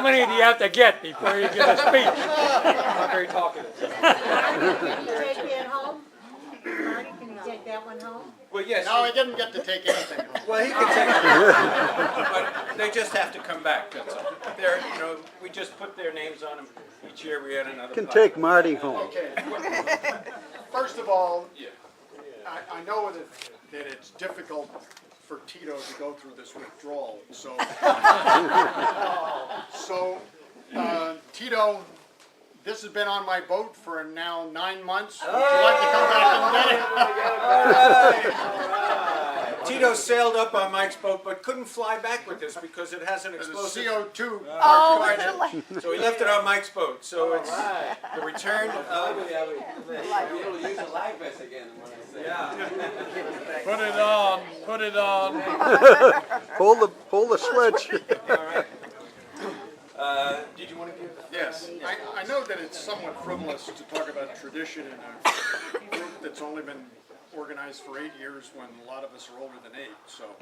many do you have to get before you give a speech? I'm not very talkative. Can you take that home? Marty, can you take that one home? Well, yes. No, I didn't get to take anything home. Well, he can take it, but they just have to come back, that's all. They're, we just put their names on them. Each year we had another. Can plaque. take Marty home. Okay. First of all, I know that it's difficult for Tito to go through this withdrawal, so. Tito, this has been on my boat for now 9 months. Would you like to come back and get it? Tito sailed up on Mike's boat, but couldn't fly back with this because it has an There's a explosive. CO2. So he left it on Mike's boat. So it's the return of. You'll use a live vest again when I say. Yeah. Put it on, put it on. Pull the switch. All right. Did you want to give? Yes, I know that it's somewhat frivolous to talk about tradition in a group that's only been organized for 8 years when a lot of us are older than 8, so.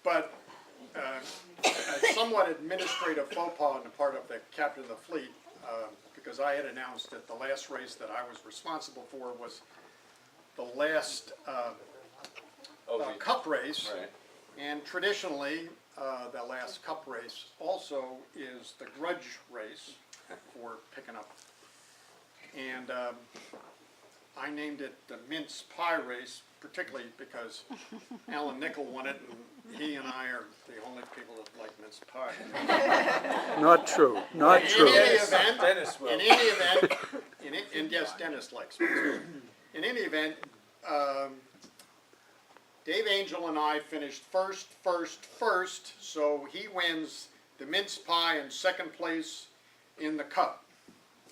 But a somewhat administrative faux pas on the part of the captain of the fleet, because I had announced that the last race that I was responsible for was the last cup race. Right. And traditionally, the last cup race also is the grudge race for picking up. And I named it the mince pie race, particularly because Alan Nickel won it, and he and I are the only people that like mince pie. Not true, not In true. any event, Dennis will. in any event, and yes, Dennis likes mince pie. In any event, Dave Angel and I finished first, so he wins the mince pie and second place in the cup.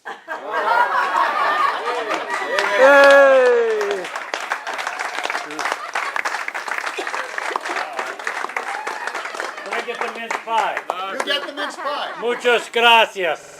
Yay! Can I get the mince pie? You get the mince pie. Muchas gracias.